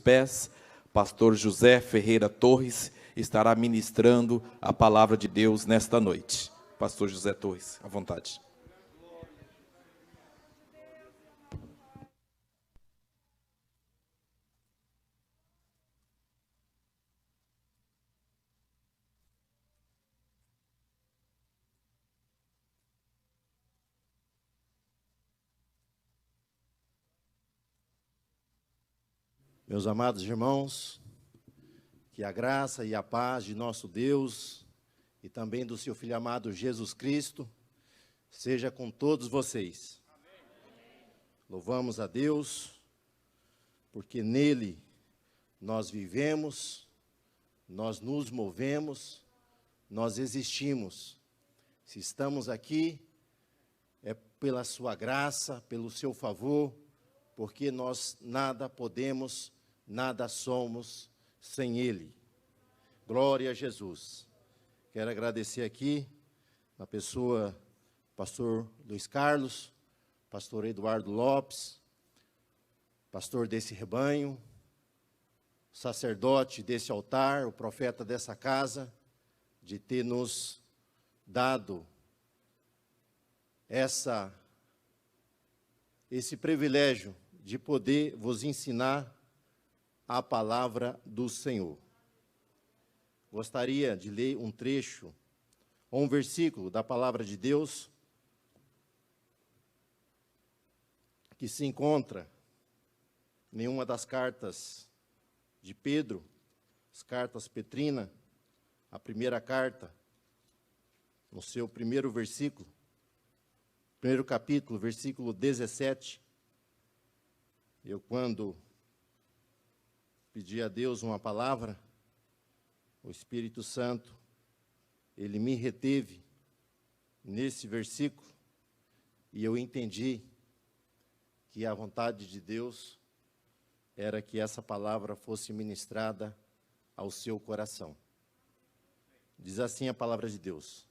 pés. Pastor José Ferreira Torres estará ministrando a palavra de Deus nesta noite. Pastor José Torres, à vontade. Meus amados irmãos, que a graça e a paz de nosso Deus e também do seu Filho amado Jesus Cristo seja com todos vocês. Louvamos a Deus, porque nele nós vivemos, nós nos movemos, nós existimos. Se estamos aqui, é pela sua graça, pelo seu favor, porque nós nada podemos, nada somos sem Ele. Glória a Jesus. Quero agradecer aqui a pessoa do pastor Luiz Carlos, pastor Eduardo Lopes, pastor desse rebanho, sacerdote desse altar, o profeta dessa casa, de ter nos dado esse privilégio de poder vos ensinar a palavra do Senhor. Gostaria de ler um trecho, ou um versículo da palavra de Deus, que se encontra em uma das cartas de Pedro, as cartas Petrina, a primeira carta, no seu primeiro versículo, primeiro capítulo, versículo 17. Eu, quando pedi a Deus uma palavra, o Espírito Santo, ele me reteve nesse versículo, e eu entendi que a vontade de Deus era que essa palavra fosse ministrada ao seu coração. Diz assim a palavra de Deus: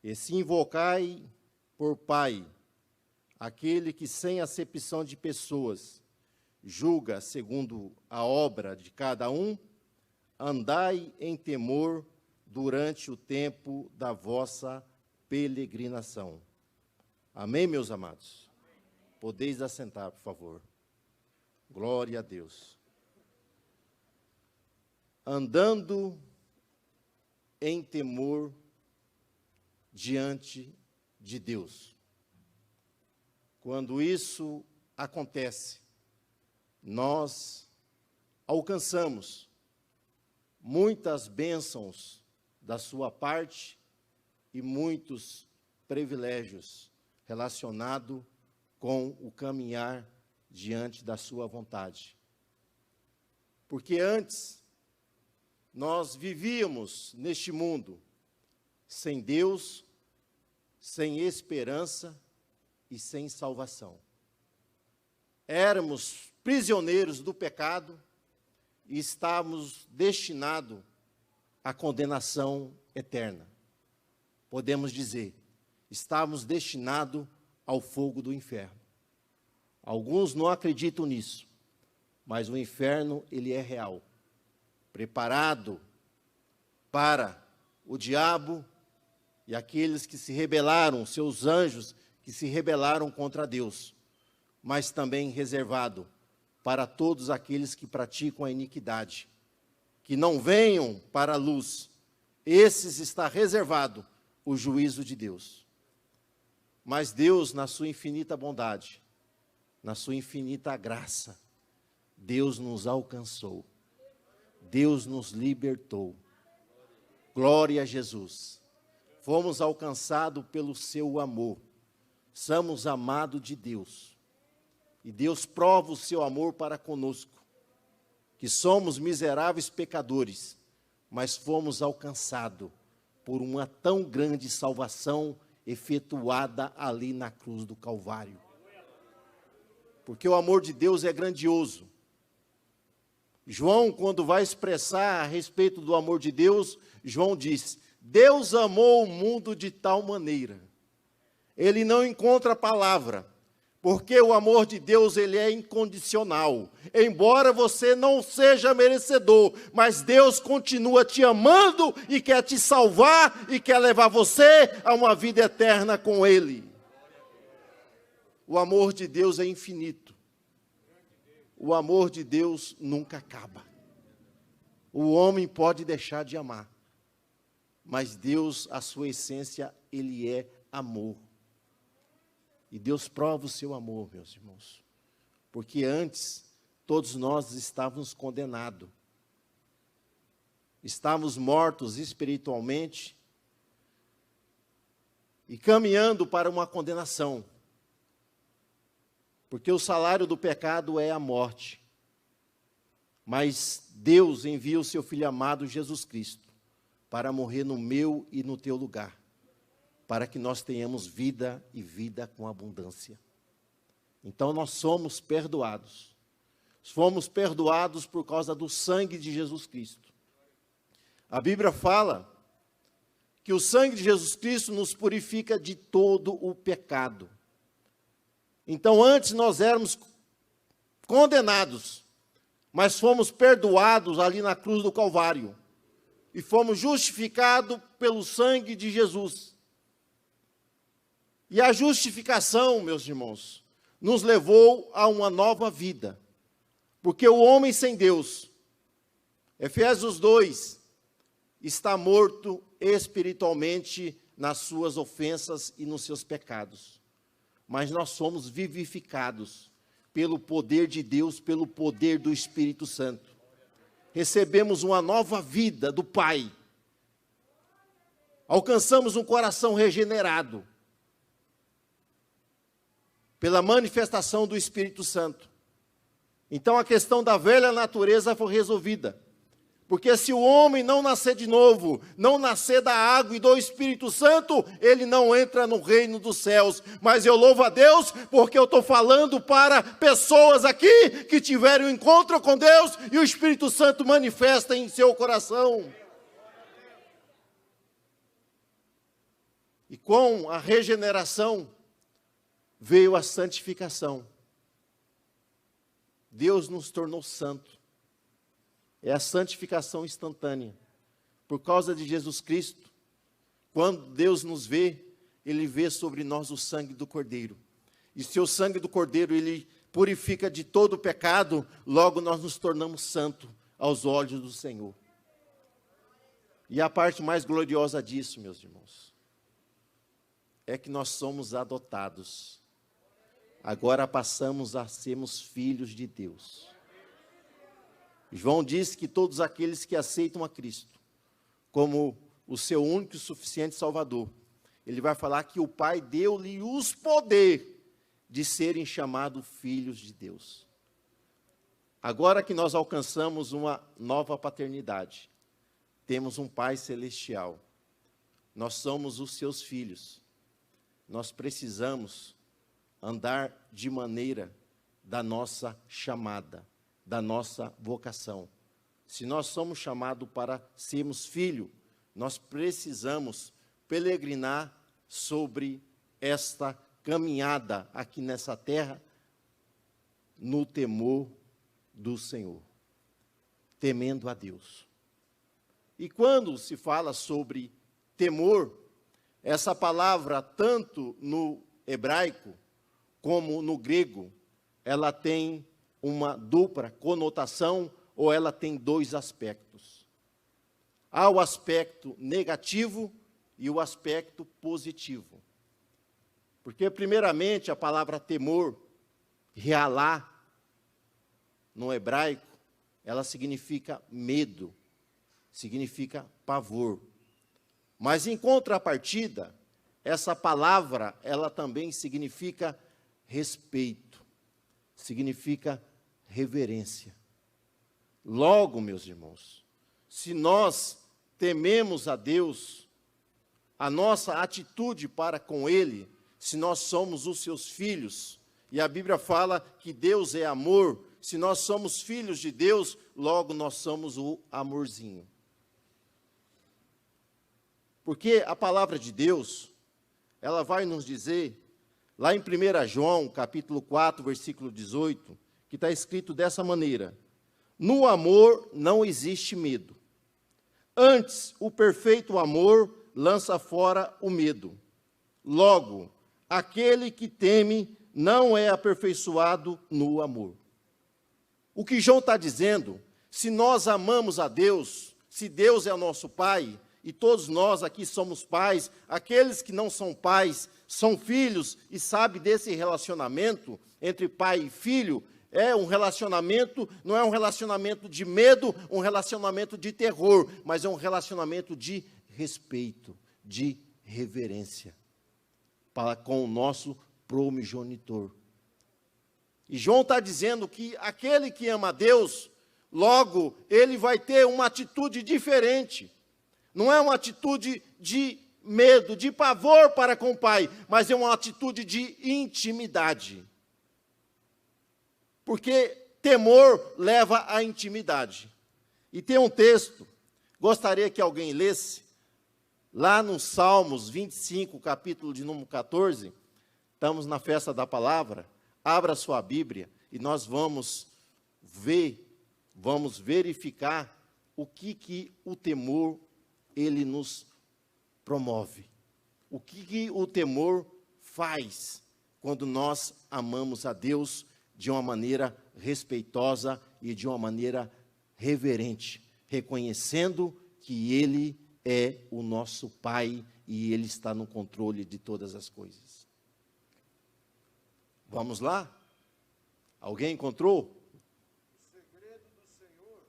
e se invocai por Pai aquele que, sem acepção de pessoas, julga segundo a obra de cada um, andai em temor durante o tempo da vossa peregrinação. Amém, meus amados? Podeis assentar, por favor. Glória a Deus. Andando em temor diante de Deus. Quando isso acontece, nós alcançamos muitas bênçãos da sua parte e muitos privilégios relacionados com o caminhar diante da sua vontade. Porque antes, nós vivíamos neste mundo sem Deus, sem esperança e sem salvação. Éramos prisioneiros do pecado e estávamos destinados à condenação eterna. Podemos dizer, estávamos destinados ao fogo do inferno. Alguns não acreditam nisso, mas o inferno, ele é real, preparado para o diabo e aqueles que se rebelaram, seus anjos que se rebelaram contra Deus, mas também reservado para todos aqueles que praticam a iniquidade, que não venham para a luz. Esses está reservado o juízo de Deus. Mas Deus, na sua infinita bondade, na sua infinita graça, Deus nos alcançou. Deus nos libertou. Glória a Jesus. Fomos alcançados pelo seu amor. Somos amados de Deus. E Deus prova o seu amor para conosco, que somos miseráveis pecadores, mas fomos alcançados por uma tão grande salvação efetuada ali na cruz do Calvário. Porque o amor de Deus é grandioso. João, quando vai expressar a respeito do amor de Deus, João diz: Deus amou o mundo de tal maneira. Ele não encontra palavra Porque o amor de Deus, ele é incondicional. Embora você não seja merecedor, mas Deus continua te amando e quer te salvar e quer levar você a uma vida eterna com Ele. O amor de Deus é infinito. O amor de Deus nunca acaba. O homem pode deixar de amar, mas Deus, a sua essência, Ele é amor. E Deus prova o seu amor, meus irmãos. Porque antes, todos nós estávamos condenados. Estávamos mortos espiritualmente e caminhando para uma condenação. Porque o salário do pecado é a morte. Mas Deus envia o seu Filho amado, Jesus Cristo, para morrer no meu e no teu lugar, para que nós tenhamos vida e vida com abundância. Então nós somos perdoados. Fomos perdoados por causa do sangue de Jesus Cristo. A Bíblia fala que o sangue de Jesus Cristo nos purifica de todo o pecado. Então antes nós éramos condenados, mas fomos perdoados ali na cruz do Calvário. E fomos justificados pelo sangue de Jesus. E a justificação, meus irmãos, nos levou a uma nova vida. Porque o homem sem Deus, Efésios 2, está morto espiritualmente nas suas ofensas e nos seus pecados. Mas nós somos vivificados pelo poder de Deus, pelo poder do Espírito Santo. Recebemos uma nova vida do Pai. Alcançamos um coração regenerado pela manifestação do Espírito Santo. Então a questão da velha natureza foi resolvida. Porque se o homem não nascer de novo, não nascer da água e do Espírito Santo, ele não entra no reino dos céus. Mas eu louvo a Deus, porque eu estou falando para pessoas aqui que tiveram um encontro com Deus e o Espírito Santo manifesta em seu coração. E com a regeneração veio a santificação. Deus nos tornou santo. É a santificação instantânea. Por causa de Jesus Cristo, quando Deus nos vê, Ele vê sobre nós o sangue do Cordeiro. E se o sangue do Cordeiro, Ele purifica de todo o pecado, logo nós nos tornamos santos aos olhos do Senhor. E a parte mais gloriosa disso, meus irmãos, é que nós somos adotados. Agora passamos a sermos filhos de Deus. João diz que todos aqueles que aceitam a Cristo como o seu único e suficiente Salvador, ele vai falar que o Pai deu-lhe os poder de serem chamados filhos de Deus. Agora que nós alcançamos uma nova paternidade, temos um Pai celestial, nós somos os seus filhos, nós precisamos andar de maneira da nossa chamada, da nossa vocação. Se nós somos chamados para sermos filhos, nós precisamos peregrinar sobre esta caminhada aqui nessa terra, no temor do Senhor, temendo a Deus. E quando se fala sobre temor, essa palavra, tanto no hebraico como no grego, ela tem uma dupla conotação, ou ela tem dois aspectos. Há o aspecto negativo e o aspecto positivo. Porque, primeiramente, a palavra temor, realá, no hebraico, ela significa medo, significa pavor. Mas, em contrapartida, essa palavra, ela também significa respeito, significa reverência. Logo, meus irmãos, se nós tememos a Deus, a nossa atitude para com Ele, se nós somos os seus filhos, e a Bíblia fala que Deus é amor, se nós somos filhos de Deus, logo nós somos o amorzinho. Porque a palavra de Deus, ela vai nos dizer Lá em 1 João, capítulo 4, versículo 18, que está escrito dessa maneira: no amor não existe medo. Antes, o perfeito amor lança fora o medo. Logo, aquele que teme não é aperfeiçoado no amor. O que João está dizendo, se nós amamos a Deus, se Deus é o nosso Pai, e todos nós aqui somos pais, aqueles que não são pais são filhos, e sabe desse relacionamento entre pai e filho, é um relacionamento, não é um relacionamento de medo, um relacionamento de terror, mas é um relacionamento de respeito, de reverência, para com o nosso progenitor. E João está dizendo que aquele que ama a Deus, logo, ele vai ter uma atitude diferente. Não é uma atitude de medo, de pavor para com o Pai, mas é uma atitude de intimidade. Porque temor leva à intimidade. E tem um texto, gostaria que alguém lesse, lá no Salmos 25, capítulo de número 14, estamos na festa da palavra, abra sua Bíblia e nós vamos ver, vamos verificar o que o temor, ele nos promove. O que o temor faz quando nós amamos a Deus de uma maneira respeitosa e de uma maneira reverente, reconhecendo que Ele é o nosso Pai e Ele está no controle de todas as coisas. Vamos lá? Alguém encontrou? O segredo do Senhor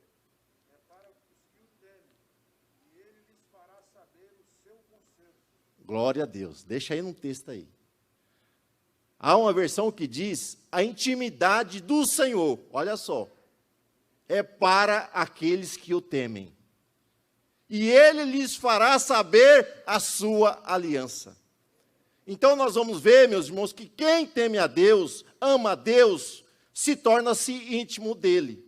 é para os que o temem, e Ele lhes fará saber o seu conserto. Glória a Deus. Deixa aí no texto aí. Há uma versão que diz, a intimidade do Senhor, olha só, é para aqueles que o temem. E Ele lhes fará saber a sua aliança. Então nós vamos ver, meus irmãos, que quem teme a Deus, ama a Deus, se torna-se íntimo dEle.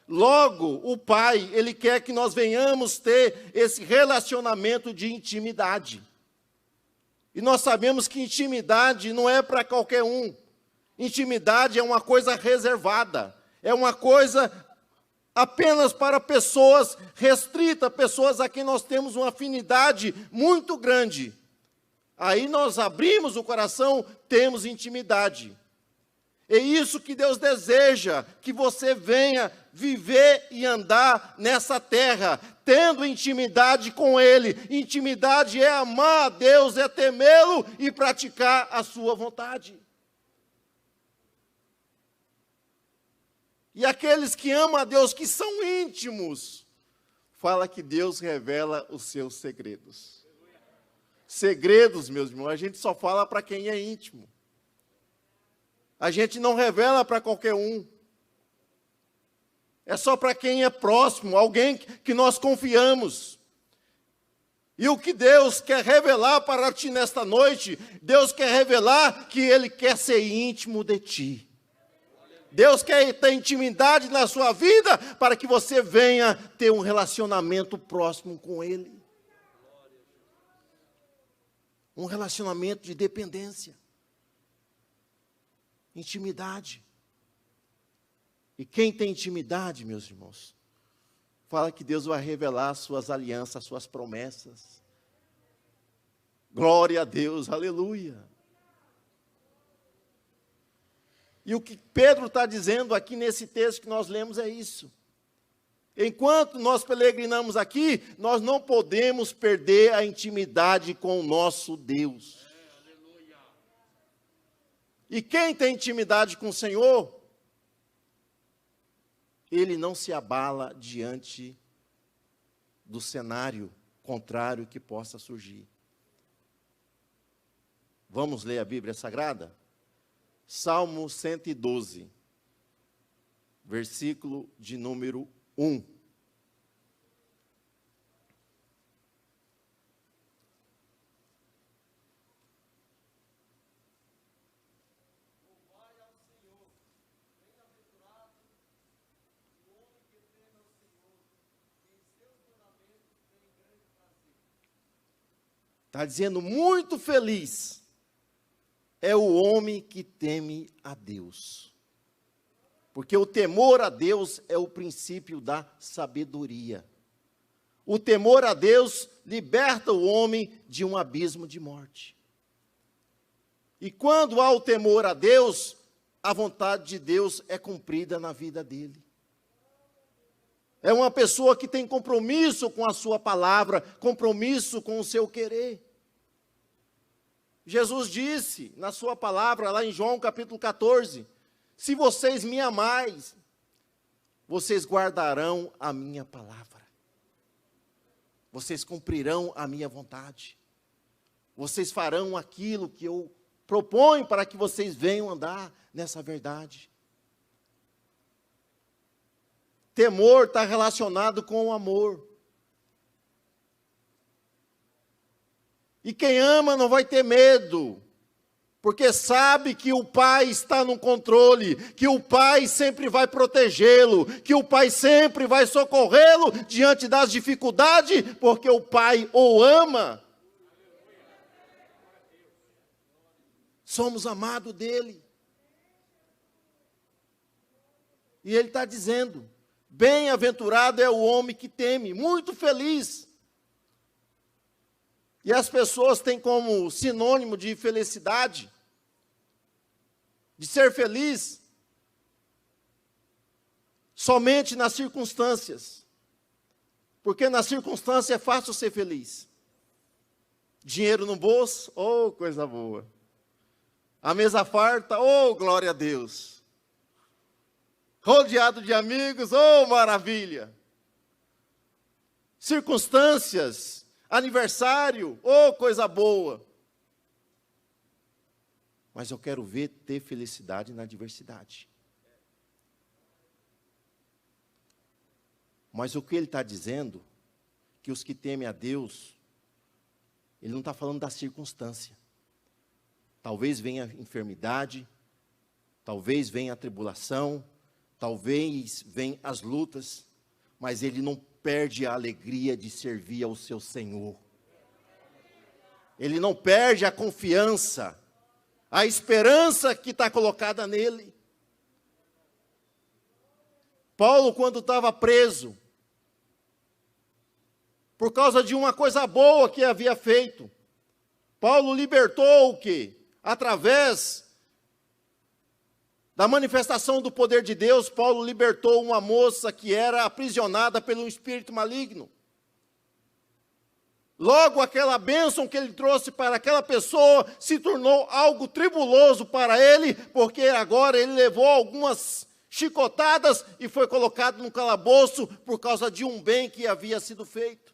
Logo, o Pai, Ele quer que nós venhamos ter esse relacionamento de intimidade. E nós sabemos que intimidade não é para qualquer um. Intimidade é uma coisa reservada. É uma coisa apenas para pessoas restritas, pessoas a quem nós temos uma afinidade muito grande. Aí nós abrimos o coração, temos intimidade. É isso que Deus deseja, que você venha viver e andar nessa terra, tendo intimidade com Ele. Intimidade é amar a Deus, é temê-lo e praticar a sua vontade. E aqueles que amam a Deus, que são íntimos, fala que Deus revela os seus segredos. Segredos, meus irmãos, a gente só fala para quem é íntimo. A gente não revela para qualquer um. É só para quem é próximo, alguém que nós confiamos. E o que Deus quer revelar para ti nesta noite, Deus quer revelar que Ele quer ser íntimo de ti. Deus quer ter intimidade na sua vida para que você venha ter um relacionamento próximo com Ele. Um relacionamento de dependência. Intimidade. E quem tem intimidade, meus irmãos, fala que Deus vai revelar suas alianças, suas promessas. Glória a Deus, aleluia. E o que Pedro está dizendo aqui nesse texto que nós lemos é isso. Enquanto nós peregrinamos aqui, nós não podemos perder a intimidade com o nosso Deus. E quem tem intimidade com o Senhor, ele não se abala diante do cenário contrário que possa surgir. Vamos ler a Bíblia Sagrada? Salmo 112, versículo de número 1. Está dizendo muito feliz é o homem que teme a Deus. Porque o temor a Deus é o princípio da sabedoria. O temor a Deus liberta o homem de um abismo de morte. E quando há o temor a Deus, a vontade de Deus é cumprida na vida dele. É uma pessoa que tem compromisso com a sua palavra, compromisso com o seu querer. Jesus disse na sua palavra, lá em João capítulo 14, se vocês me amais, vocês guardarão a minha palavra. Vocês cumprirão a minha vontade. Vocês farão aquilo que eu proponho para que vocês venham andar nessa verdade. Temor está relacionado com o amor. E quem ama não vai ter medo, porque sabe que o Pai está no controle, que o Pai sempre vai protegê-lo, que o Pai sempre vai socorrê-lo diante das dificuldades, porque o Pai o ama. Somos amados dele. E ele está dizendo, bem-aventurado é o homem que teme, muito feliz. E as pessoas têm como sinônimo de felicidade, de ser feliz, somente nas circunstâncias. Porque nas circunstâncias é fácil ser feliz. Dinheiro no bolso, oh, coisa boa. A mesa farta, oh, glória a Deus. Rodeado de amigos, oh, maravilha. Circunstâncias, aniversário, oh, coisa boa. Mas eu quero ver ter felicidade na adversidade. Mas o que ele está dizendo, que os que temem a Deus, ele não está falando da circunstância. Talvez venha a enfermidade, talvez venha a tribulação, talvez venham as lutas, mas ele não perde a alegria de servir ao seu Senhor. Ele não perde a confiança, a esperança que está colocada nele. Paulo, quando estava preso, por causa de uma coisa boa que havia feito, Paulo libertou o quê? Através da manifestação do poder de Deus, Paulo libertou uma moça que era aprisionada pelo espírito maligno. Logo, aquela bênção que ele trouxe para aquela pessoa se tornou algo tribuloso para ele, porque agora ele levou algumas chicotadas e foi colocado no calabouço por causa de um bem que havia sido feito.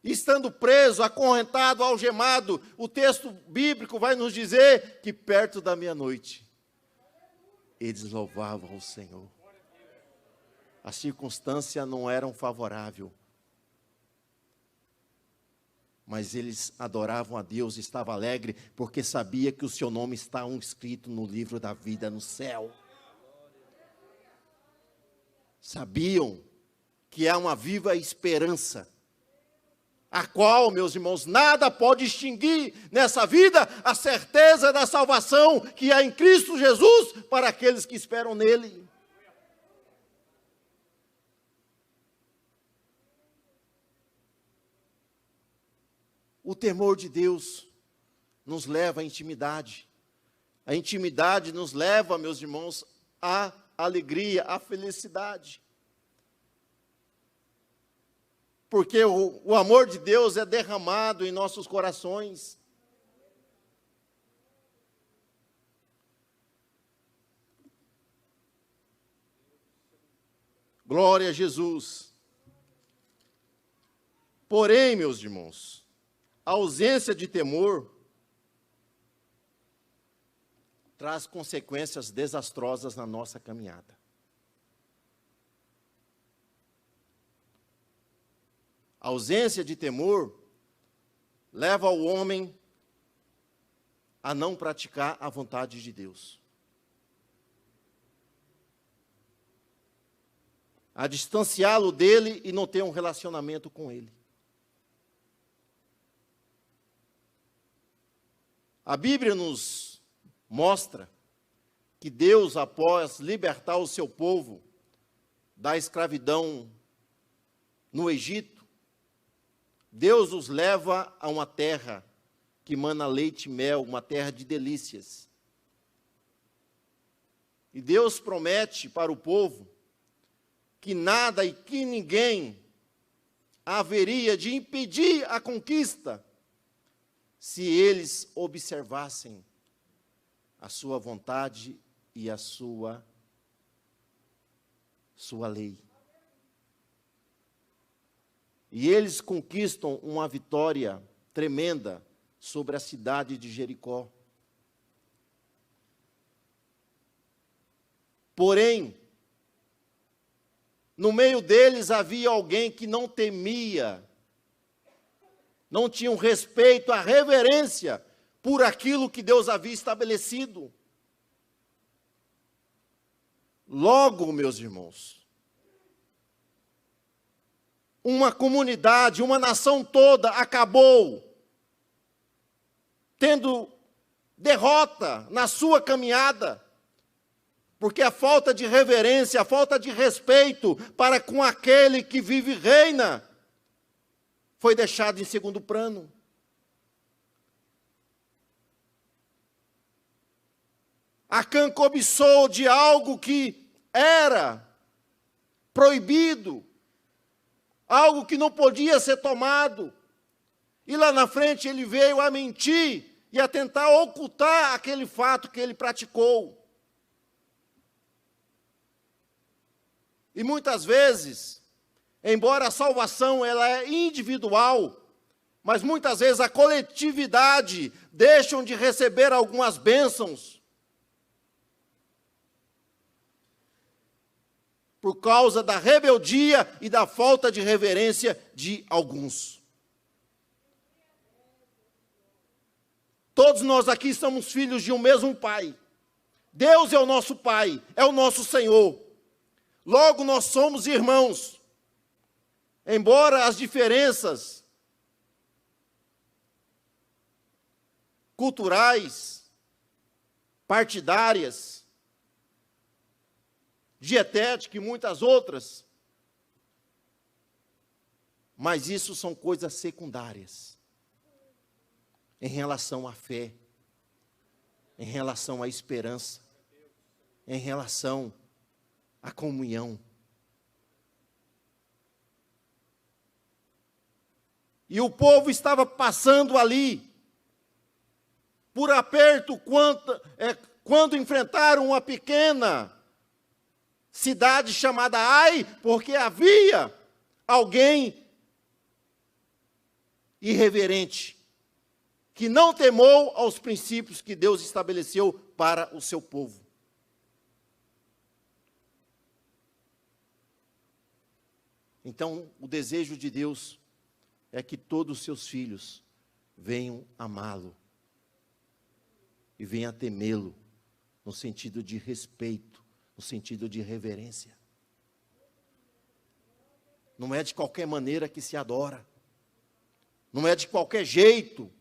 Estando preso, acorrentado, algemado, o texto bíblico vai nos dizer que perto da meia-noite, eles louvavam o Senhor. A circunstância não era favorável, mas eles adoravam a Deus, estavam alegres, porque sabia que o seu nome está escrito no livro da vida no céu. Sabiam que há uma viva esperança, a qual, meus irmãos, nada pode extinguir nessa vida a certeza da salvação que há em Cristo Jesus para aqueles que esperam nele. O temor de Deus nos leva à intimidade. A intimidade nos leva, meus irmãos, à alegria, à felicidade. Porque o amor de Deus é derramado em nossos corações. Glória a Jesus. Porém, meus irmãos, a ausência de temor traz consequências desastrosas na nossa caminhada. A ausência de temor leva o homem a não praticar a vontade de Deus, a distanciá-lo dele e não ter um relacionamento com ele. A Bíblia nos mostra que Deus, após libertar o seu povo da escravidão no Egito, Deus os leva a uma terra que mana leite e mel, uma terra de delícias. E Deus promete para o povo que nada e que ninguém haveria de impedir a conquista se eles observassem a sua vontade e a sua lei. E eles conquistam uma vitória tremenda sobre a cidade de Jericó. Porém, no meio deles havia alguém que não temia, não tinha um respeito, a reverência por aquilo que Deus havia estabelecido. Logo, meus irmãos, uma comunidade, uma nação toda acabou tendo derrota na sua caminhada, porque a falta de reverência, a falta de respeito para com aquele que vive e reina, foi deixado em segundo plano. Acã cobiçou de algo que era proibido, algo que não podia ser tomado. E lá na frente ele veio a mentir e a tentar ocultar aquele fato que ele praticou. E muitas vezes, embora a salvação ela é individual, mas muitas vezes a coletividade deixam de receber algumas bênçãos por causa da rebeldia e da falta de reverência de alguns. Todos nós aqui somos filhos de um mesmo Pai. Deus é o nosso Pai, é o nosso Senhor. Logo, nós somos irmãos. Embora as diferenças culturais, partidárias, dietética e muitas outras, mas isso são coisas secundárias em relação à fé, em relação à esperança, em relação à comunhão. E o povo estava passando ali por aperto quando enfrentaram uma pequena cidade chamada Ai, porque havia alguém irreverente, que não temou aos princípios que Deus estabeleceu para o seu povo. Então, o desejo de Deus é que todos os seus filhos venham amá-lo e venham temê-lo, no sentido de respeito, no sentido de reverência. Não é de qualquer maneira que se adora, não é de qualquer jeito.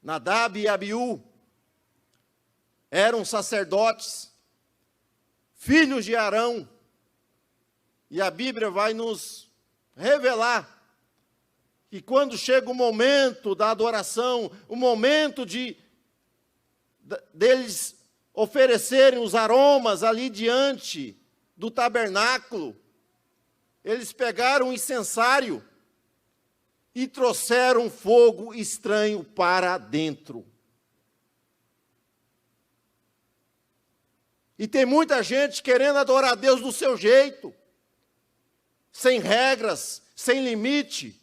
Nadab e Abiú eram sacerdotes, filhos de Arão, e a Bíblia vai nos revelar que quando chega o momento da adoração, o momento deles oferecerem os aromas ali diante do tabernáculo, eles pegaram um incensário e trouxeram fogo estranho para dentro. E tem muita gente querendo adorar a Deus do seu jeito, sem regras, sem limite.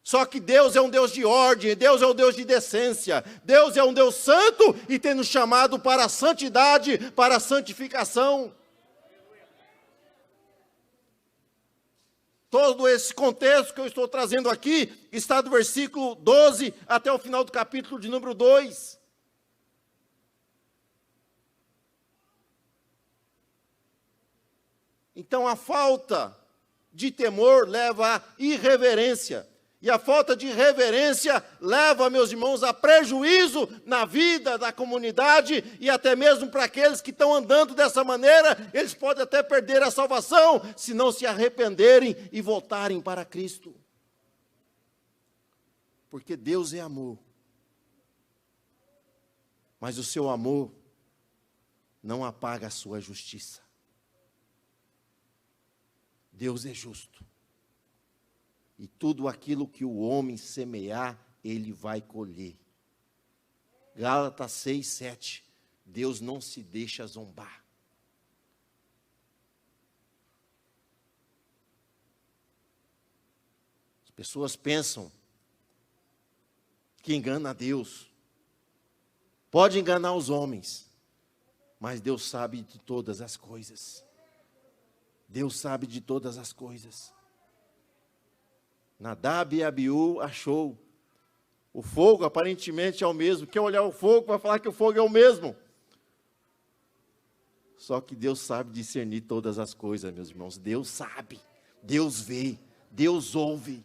Só que Deus é um Deus de ordem, Deus é um Deus de decência, Deus é um Deus santo e tem nos chamado para a santidade, para a santificação. Todo esse contexto que eu estou trazendo aqui está do versículo 12 até o final do capítulo de número 2. Então a falta de temor leva à irreverência. E a falta de reverência leva, meus irmãos, a prejuízo na vida da comunidade e até mesmo para aqueles que estão andando dessa maneira, eles podem até perder a salvação se não se arrependerem e voltarem para Cristo. Porque Deus é amor. Mas o seu amor não apaga a sua justiça. Deus é justo. E tudo aquilo que o homem semear, ele vai colher. Gálatas 6, 7. Deus não se deixa zombar. As pessoas pensam que engana a Deus. Pode enganar os homens, mas Deus sabe de todas as coisas. Deus sabe de todas as coisas. Nadab e Abiú achou. O fogo aparentemente é o mesmo. Quer olhar o fogo para falar que o fogo é o mesmo. Só que Deus sabe discernir todas as coisas, meus irmãos. Deus sabe, Deus vê, Deus ouve.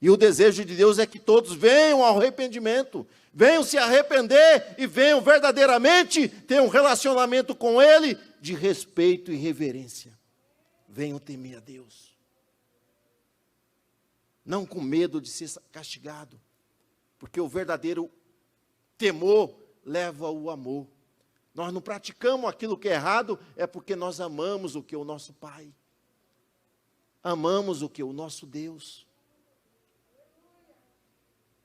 E o desejo de Deus é que todos venham ao arrependimento, venham se arrepender e venham verdadeiramente ter um relacionamento com Ele de respeito e reverência. Venham temer a Deus. Não com medo de ser castigado, porque o verdadeiro temor leva ao amor. Nós não praticamos aquilo que é errado, é porque nós amamos o que é o nosso Pai. Amamos o que é o nosso Deus.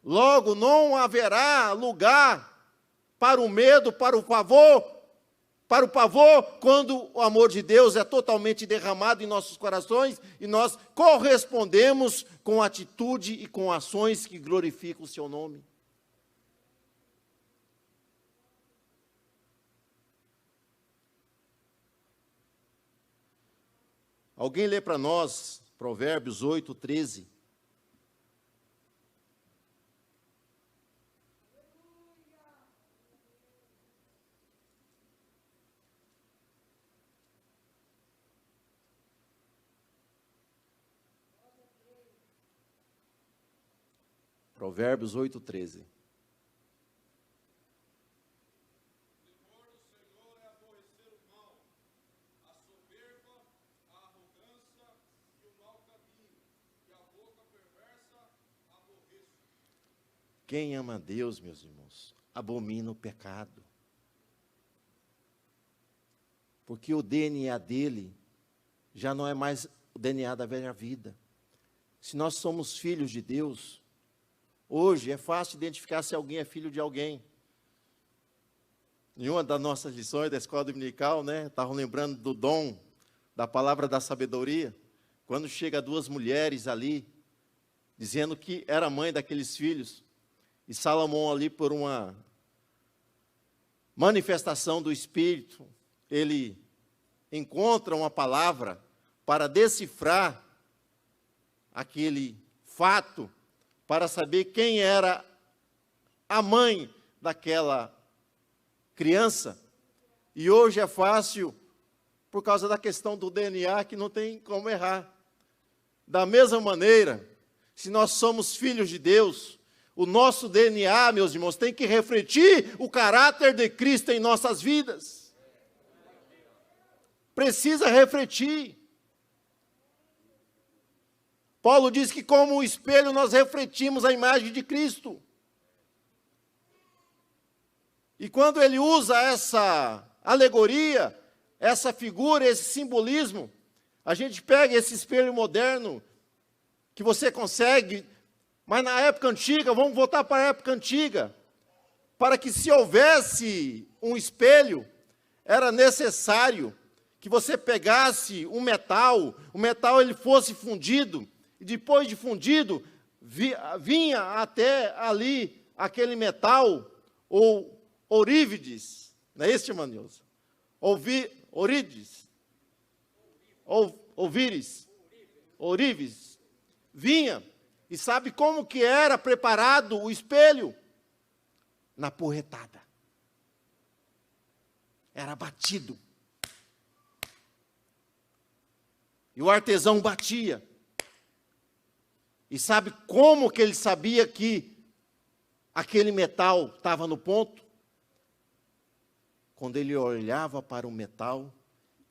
Logo, não haverá lugar para o medo, para o pavor, quando o amor de Deus é totalmente derramado em nossos corações e nós correspondemos com atitude e com ações que glorificam o seu nome. Alguém lê para nós Provérbios 8, 13. Provérbios 8, 13. Quem ama a Deus, meus irmãos, abomina o pecado. Porque o DNA dele já não é mais o DNA da velha vida. Se nós somos filhos de Deus, hoje é fácil identificar se alguém é filho de alguém. Em uma das nossas lições da escola dominical, estavam lembrando do dom da palavra da sabedoria, quando chega duas mulheres ali, dizendo que era mãe daqueles filhos, e Salomão ali por uma manifestação do Espírito, ele encontra uma palavra para decifrar aquele fato, para saber quem era a mãe daquela criança. E hoje é fácil, por causa da questão do DNA, que não tem como errar. Da mesma maneira, se nós somos filhos de Deus, o nosso DNA, meus irmãos, tem que refletir o caráter de Cristo em nossas vidas. Precisa refletir. Paulo diz que como um espelho nós refletimos a imagem de Cristo. E quando ele usa essa alegoria, essa figura, esse simbolismo, a gente pega esse espelho moderno, que você consegue, mas na época antiga, vamos voltar para a época antiga, para que se houvesse um espelho, era necessário que você pegasse o metal ele fosse fundido, e depois de fundido, vinha até ali aquele metal, ou ourives, não é este, Manilson? Ourives, ourives, vinha, e sabe como que era preparado o espelho? Na porretada. Era batido. E o artesão batia. E sabe como que ele sabia que aquele metal estava no ponto? Quando ele olhava para o metal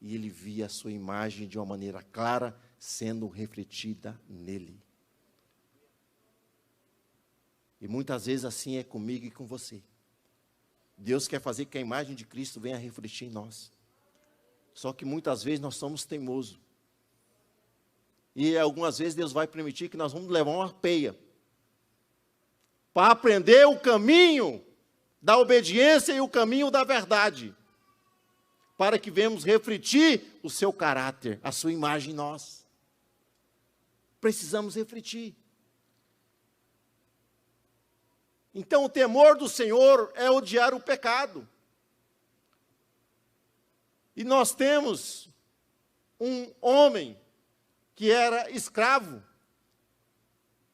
e ele via a sua imagem de uma maneira clara sendo refletida nele. E muitas vezes assim é comigo e com você. Deus quer fazer que a imagem de Cristo venha refletir em nós. Só que muitas vezes nós somos teimosos. E algumas vezes Deus vai permitir que nós vamos levar uma peia. Para aprender o caminho da obediência e o caminho da verdade. Para que venhamos refletir o seu caráter, a sua imagem em nós. Precisamos refletir. Então, o temor do Senhor é odiar o pecado. E nós temos um homem que era escravo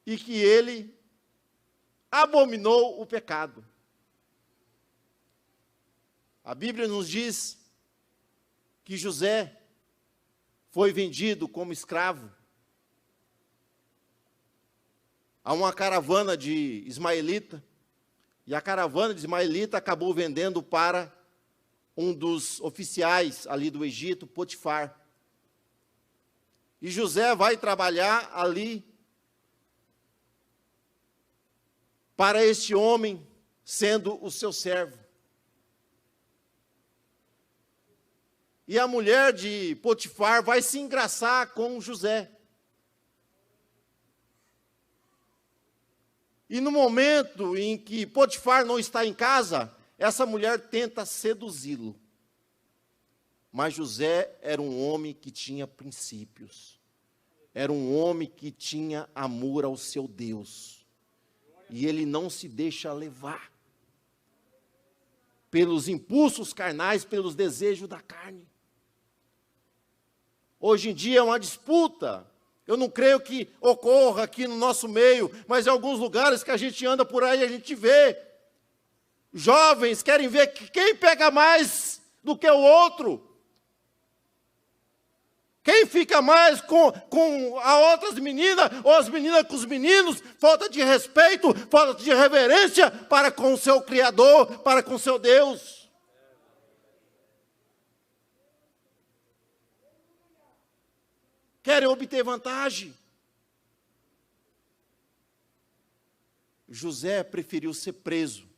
e que ele abominou o pecado. A Bíblia nos diz que José foi vendido como escravo a uma caravana de ismaelita, e a caravana de ismaelita acabou vendendo para um dos oficiais ali do Egito, Potifar. E José vai trabalhar ali para este homem, sendo o seu servo. E a mulher de Potifar vai se engraçar com José. E no momento em que Potifar não está em casa, essa mulher tenta seduzi-lo. Mas José era um homem que tinha princípios. Era um homem que tinha amor ao seu Deus. E ele não se deixa levar pelos impulsos carnais, pelos desejos da carne. Hoje em dia é uma disputa. Eu não creio que ocorra aqui no nosso meio, mas em alguns lugares que a gente anda por aí, a gente vê. Jovens querem ver quem pega mais do que o outro. Quem fica mais com as outras meninas, ou as meninas com os meninos, falta de respeito, falta de reverência para com o seu Criador, para com o seu Deus. Querem obter vantagem. José preferiu ser preso,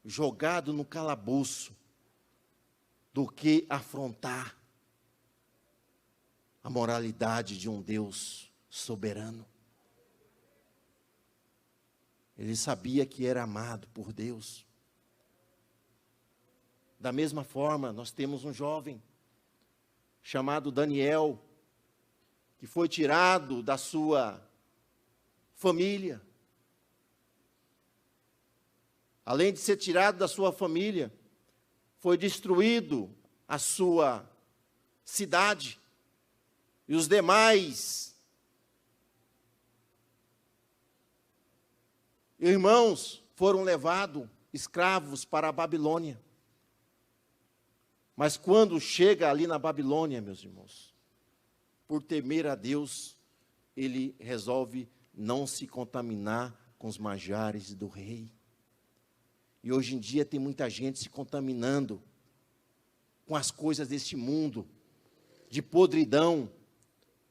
jogado no calabouço, do que afrontar a moralidade de um Deus soberano. Ele sabia que era amado por Deus. Da mesma forma, nós temos um jovem chamado Daniel, que foi tirado da sua família. Além de ser tirado da sua família, foi destruído a sua cidade. E os demais irmãos foram levados escravos para a Babilônia. Mas quando chega ali na Babilônia, meus irmãos, por temer a Deus, ele resolve não se contaminar com os manjares do rei. E hoje em dia tem muita gente se contaminando com as coisas deste mundo, de podridão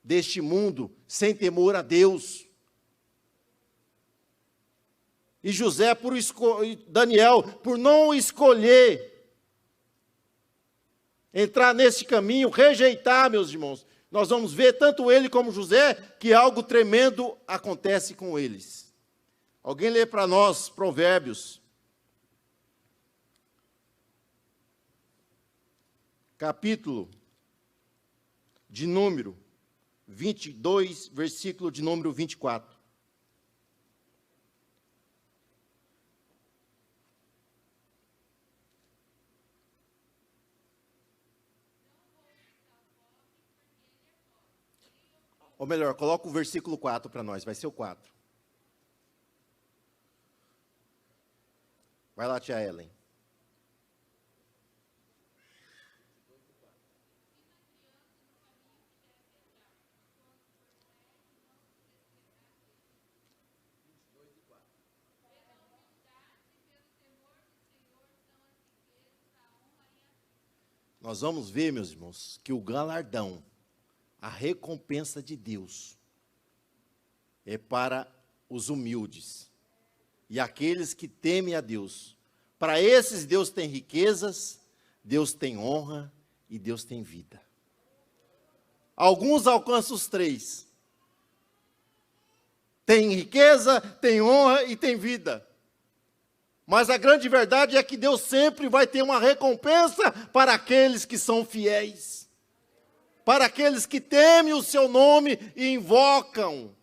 deste mundo, sem temor a Deus. E José, Daniel, por não escolher entrar nesse caminho, rejeitar, meus irmãos, nós vamos ver, tanto ele como José, que algo tremendo acontece com eles. Alguém lê para nós Provérbios, capítulo de número 22, versículo de número 24. Ou melhor, coloca o versículo 4 para nós, vai ser o 4. Vai lá, tia Ellen. nós vamos ver, meus irmãos, que o galardão, a recompensa de Deus, é para os humildes e aqueles que temem a Deus. Para esses, Deus tem riquezas, Deus tem honra e Deus tem vida. Alguns alcançam os três. Tem riqueza, tem honra e tem vida. Mas a grande verdade é que Deus sempre vai ter uma recompensa para aqueles que são fiéis. Para aqueles que temem o seu nome e invocam.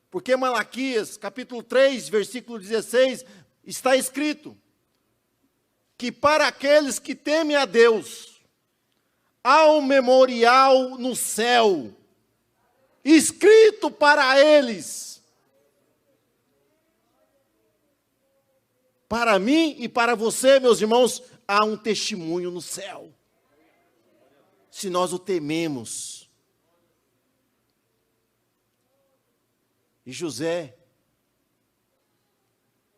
Porque Malaquias, capítulo 3, versículo 16, está escrito que para aqueles que temem a Deus, há um memorial no céu, escrito para eles. Para mim e para você, meus irmãos, há um testemunho no céu. Se nós o tememos. E José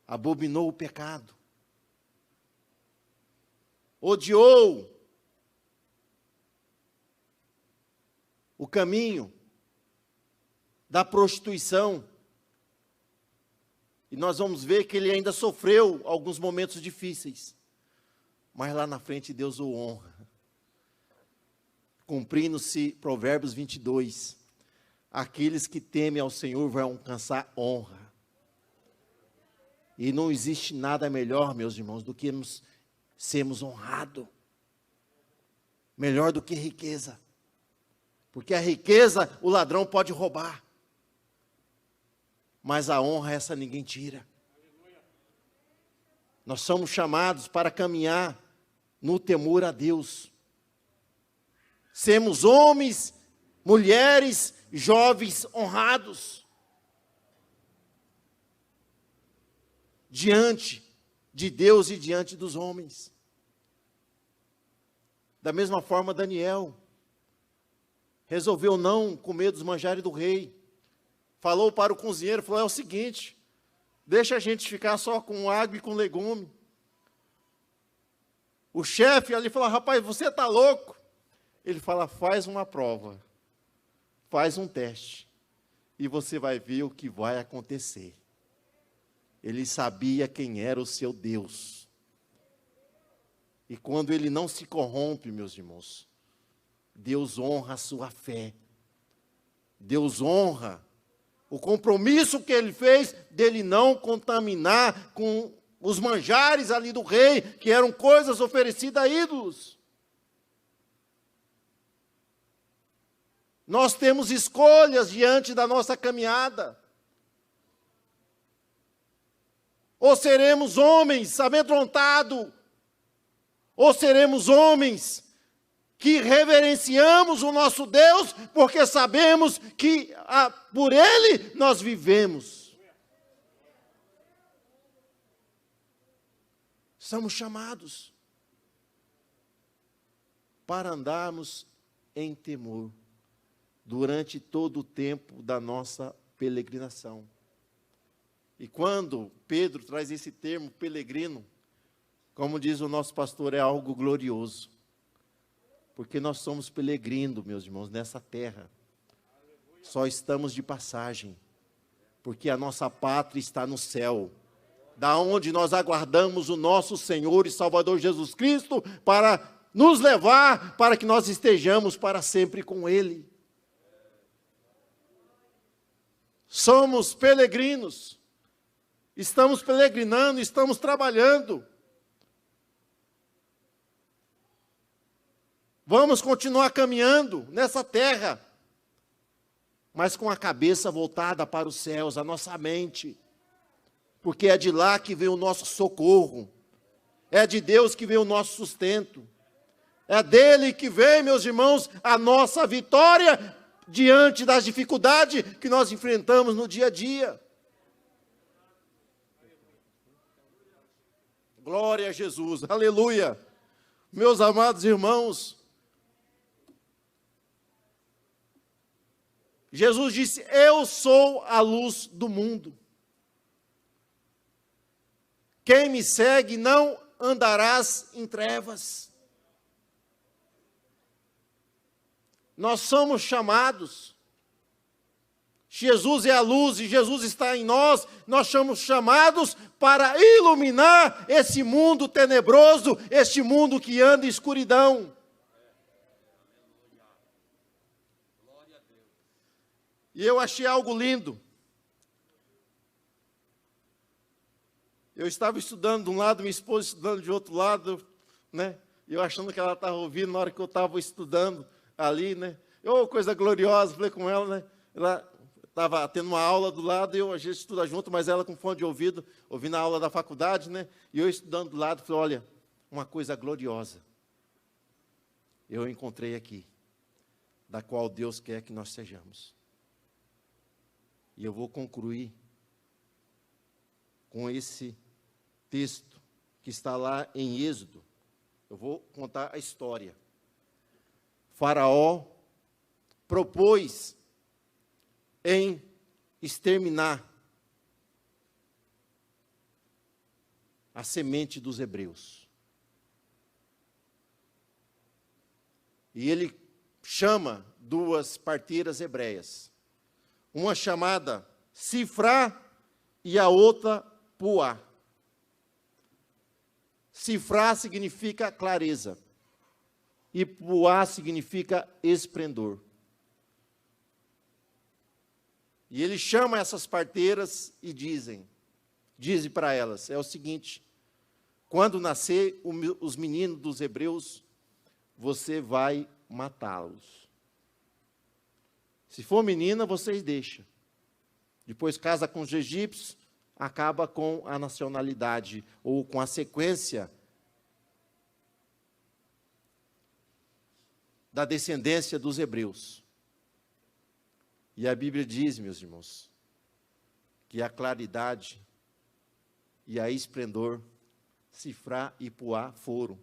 abominou o pecado. Odiou o caminho da prostituição. E nós vamos ver que ele ainda sofreu alguns momentos difíceis. Mas lá na frente Deus o honra. Cumprindo-se Provérbios 22. Aqueles que temem ao Senhor vão alcançar honra. E não existe nada melhor, meus irmãos, do que sermos honrados. Melhor do que riqueza. Porque a riqueza o ladrão pode roubar. Mas a honra essa ninguém tira. Nós somos chamados para caminhar no temor a Deus. Sermos homens, mulheres, jovens honrados. Diante de Deus e diante dos homens. Da mesma forma, Daniel resolveu não comer dos manjares do rei. Falou para o cozinheiro, falou, é o seguinte, deixa a gente ficar só com água e com legume. O chefe ali falou, rapaz, você está louco? Ele fala, faz uma prova, faz um teste, e você vai ver o que vai acontecer. Ele sabia quem era o seu Deus. E quando ele não se corrompe, meus irmãos, Deus honra a sua fé. Deus honra o compromisso que ele fez dele não contaminar com os manjares ali do rei, que eram coisas oferecidas a ídolos. Nós temos escolhas diante da nossa caminhada. Ou seremos homens amedrontados, ou seremos homens que reverenciamos o nosso Deus, porque sabemos que por Ele nós vivemos. Somos chamados para andarmos em temor durante todo o tempo da nossa peregrinação. E quando Pedro traz esse termo, peregrino, como diz o nosso pastor, é algo glorioso. Porque nós somos peregrinos, meus irmãos, nessa terra. Só estamos de passagem. Porque a nossa pátria está no céu. Da onde nós aguardamos o nosso Senhor e Salvador Jesus Cristo para nos levar, para que nós estejamos para sempre com Ele. Somos peregrinos. Estamos peregrinando, estamos trabalhando. Vamos continuar caminhando nessa terra, mas com a cabeça voltada para os céus, a nossa mente, porque é de lá que vem o nosso socorro, é de Deus que vem o nosso sustento, é dele que vem, meus irmãos, a nossa vitória diante das dificuldades que nós enfrentamos no dia a dia. Glória a Jesus, aleluia. Meus amados irmãos, Jesus disse, eu sou a luz do mundo. Quem me segue não andarás em trevas. Nós somos chamados. Jesus é a luz e Jesus está em nós. Nós somos chamados para iluminar esse mundo tenebroso, este mundo que anda em escuridão. E eu achei algo lindo. Eu estava estudando de um lado, minha esposa estudando de outro lado, né? Eu achando que ela estava ouvindo na hora que eu estava estudando ali, né? Oh, coisa gloriosa, falei com ela, né? Ela estava tendo uma aula do lado, a gente estuda junto, mas ela com fone de ouvido, ouvindo a aula da faculdade, né? E eu estudando do lado, falei, olha, uma coisa gloriosa eu encontrei aqui, da qual Deus quer que nós sejamos. E eu vou concluir com esse texto que está lá em Êxodo. Eu vou contar a história. Faraó propôs em exterminar a semente dos hebreus. E ele chama duas parteiras hebreias. Uma chamada Sifrá e a outra Puá. Sifrá significa clareza e Puá significa esplendor. E ele chama essas parteiras e diz para elas, é o seguinte, quando nascer os meninos dos hebreus, você vai matá-los. Se for menina, vocês deixam. Depois casa com os egípcios, acaba com a nacionalidade, ou com a sequência da descendência dos hebreus. E a Bíblia diz, meus irmãos, que a claridade e a esplendor, Sifrá e Puá foram.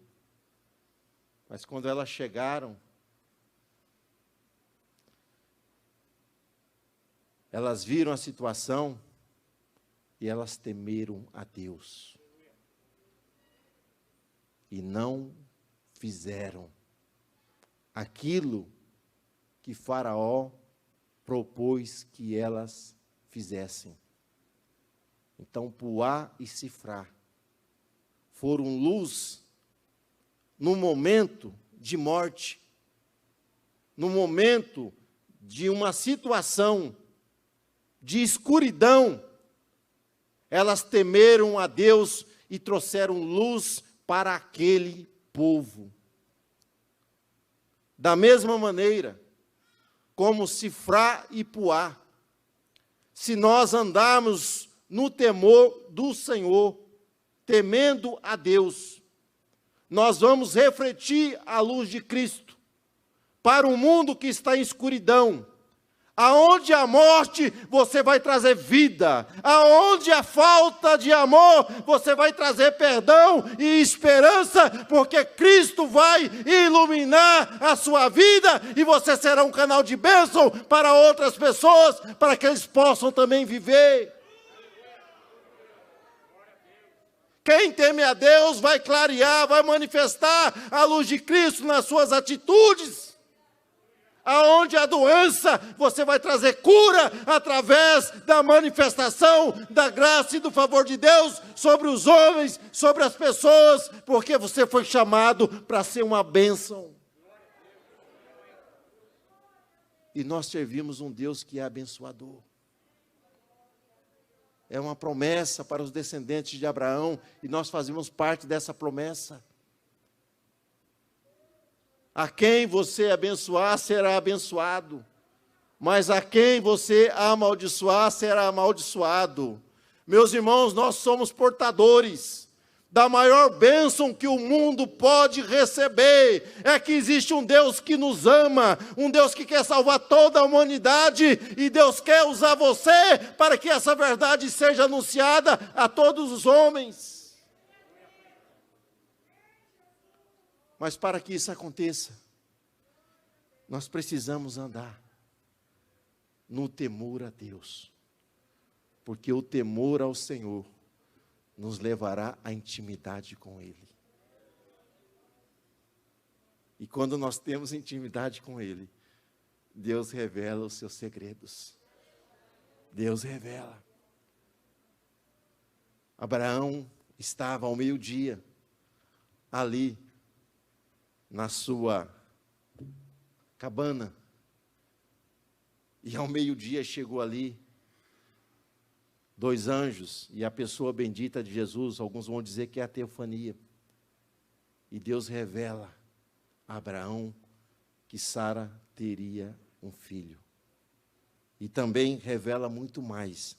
Mas quando elas chegaram, elas viram a situação e elas temeram a Deus. E não fizeram aquilo que Faraó propôs que elas fizessem. Então, Puá e Sifrá foram luz no momento de morte, no momento de uma situação de escuridão. Elas temeram a Deus e trouxeram luz para aquele povo. Da mesma maneira, como Sifrá e Puá, se nós andarmos no temor do Senhor, temendo a Deus, nós vamos refletir a luz de Cristo para um mundo que está em escuridão. Aonde há morte, você vai trazer vida. Aonde há falta de amor, você vai trazer perdão e esperança, porque Cristo vai iluminar a sua vida e você será um canal de bênção para outras pessoas, para que eles possam também viver. Quem teme a Deus vai clarear, vai manifestar a luz de Cristo nas suas atitudes. Aonde há doença, você vai trazer cura através da manifestação da graça e do favor de Deus sobre os homens, sobre as pessoas, porque você foi chamado para ser uma bênção. E nós servimos um Deus que é abençoador. É uma promessa para os descendentes de Abraão, e nós fazemos parte dessa promessa. A quem você abençoar, será abençoado. Mas a quem você amaldiçoar, será amaldiçoado. Meus irmãos, nós somos portadores da maior bênção que o mundo pode receber. É que existe um Deus que nos ama, um Deus que quer salvar toda a humanidade, e Deus quer usar você para que essa verdade seja anunciada a todos os homens. Mas para que isso aconteça, nós precisamos andar no temor a Deus. Porque o temor ao Senhor nos levará à intimidade com Ele. E quando nós temos intimidade com Ele, Deus revela os seus segredos. Deus revela. Abraão estava ao meio-dia, ali, na sua cabana. E ao meio-dia chegou ali 2 anjos e a pessoa bendita de Jesus. Alguns vão dizer que é a teofania. E Deus revela a Abraão que Sara teria um filho. E também revela muito mais,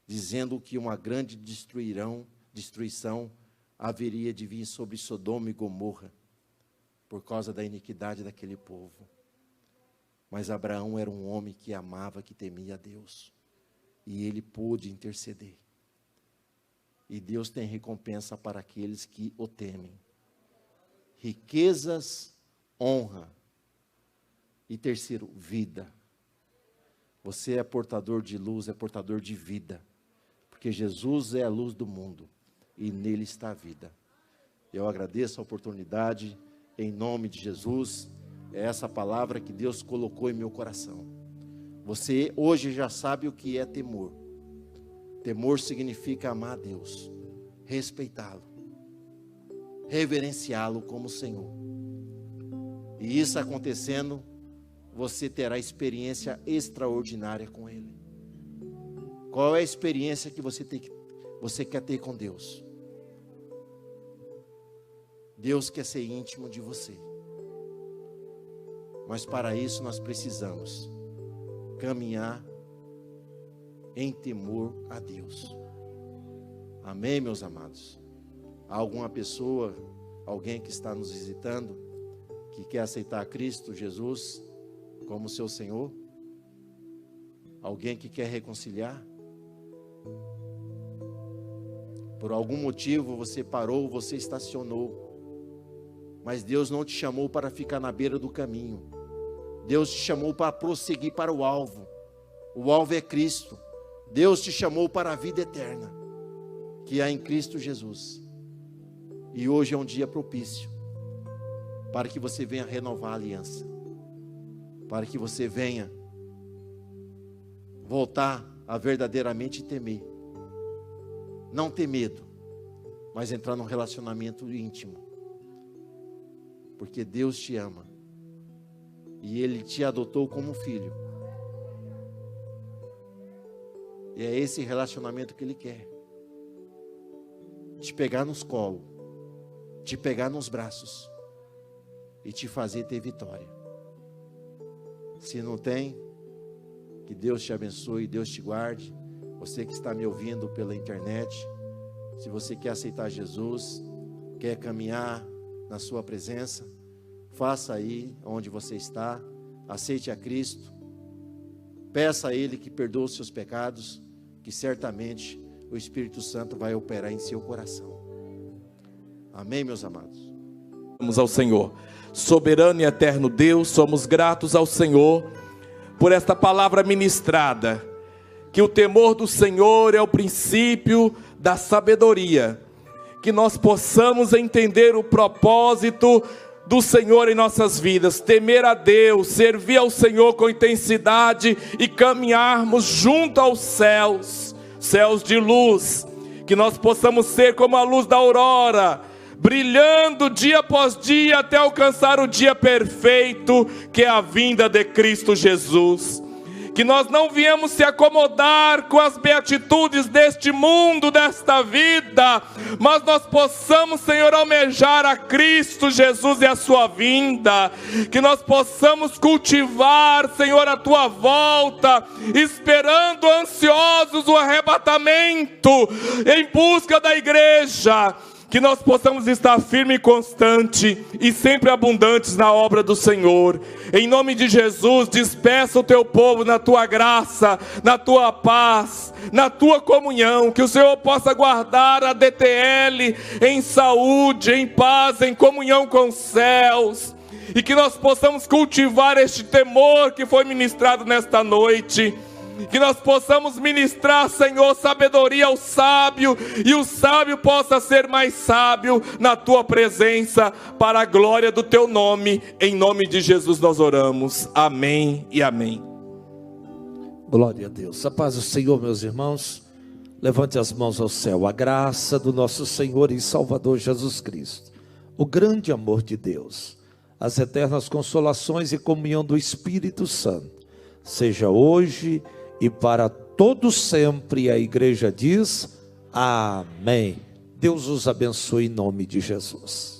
dizendo que uma grande destruição haveria de vir sobre Sodoma e Gomorra, por causa da iniquidade daquele povo. Mas Abraão era um homem que amava, que temia a Deus. E ele pôde interceder. E Deus tem recompensa para aqueles que o temem. Riquezas, honra. E terceiro, vida. Você é portador de luz, é portador de vida. Porque Jesus é a luz do mundo. E nele está a vida. Eu agradeço a oportunidade, em nome de Jesus. É essa palavra que Deus colocou em meu coração. Você hoje já sabe o que é temor. Temor significa amar a Deus, respeitá-lo, reverenciá-lo como Senhor. E isso acontecendo, você terá experiência extraordinária com Ele. Qual é a experiência que você quer ter com Deus? Deus quer ser íntimo de você. Mas para isso nós precisamos caminhar em temor a Deus. Amém, meus amados? Há alguma pessoa, alguém que está nos visitando, que quer aceitar Cristo Jesus como seu Senhor? Alguém que quer reconciliar? Por algum motivo você parou, você estacionou. Mas Deus não te chamou para ficar na beira do caminho. Deus te chamou para prosseguir para o alvo. O alvo é Cristo. Deus te chamou para a vida eterna, que há em Cristo Jesus. E hoje é um dia propício para que você venha renovar a aliança, para que você venha voltar a verdadeiramente temer. Não ter medo, mas entrar num relacionamento íntimo. Porque Deus te ama. E Ele te adotou como filho. E é esse relacionamento que Ele quer. Te pegar nos colos, te pegar nos braços e te fazer ter vitória. Se não tem, que Deus te abençoe, Deus te guarde. Você que está me ouvindo pela internet, se você quer aceitar Jesus, quer caminhar na sua presença, faça aí onde você está, aceite a Cristo, peça a Ele que perdoe os seus pecados, que certamente o Espírito Santo vai operar em seu coração. Amém, meus amados? Vamos ao Senhor. Soberano e eterno Deus, somos gratos ao Senhor por esta palavra ministrada, que o temor do Senhor é o princípio da sabedoria, que nós possamos entender o propósito do Senhor em nossas vidas, temer a Deus, servir ao Senhor com intensidade e caminharmos junto aos céus, céus de luz, que nós possamos ser como a luz da aurora, brilhando dia após dia até alcançar o dia perfeito, que é a vinda de Cristo Jesus. Que nós não viemos se acomodar com as beatitudes deste mundo, desta vida, mas nós possamos, Senhor, almejar a Cristo Jesus e a sua vinda. Que nós possamos cultivar, Senhor, a tua volta, esperando ansiosos o arrebatamento, em busca da igreja. Que nós possamos estar firme e constante e sempre abundantes na obra do Senhor. Em nome de Jesus, despeça o teu povo na tua graça, na tua paz, na tua comunhão. Que o Senhor possa guardar a DTL em saúde, em paz, em comunhão com os céus. E que nós possamos cultivar este temor que foi ministrado nesta noite. Que nós possamos ministrar, Senhor, sabedoria ao sábio, e o sábio possa ser mais sábio na tua presença, para a glória do teu nome. Em nome de Jesus nós oramos. Amém e amém. Glória a Deus. A paz do Senhor, meus irmãos. Levante as mãos ao céu. A graça do nosso Senhor e Salvador Jesus Cristo, o grande amor de Deus, as eternas consolações e comunhão do Espírito Santo, seja hoje e para todos sempre. A igreja diz amém. Deus os abençoe em nome de Jesus.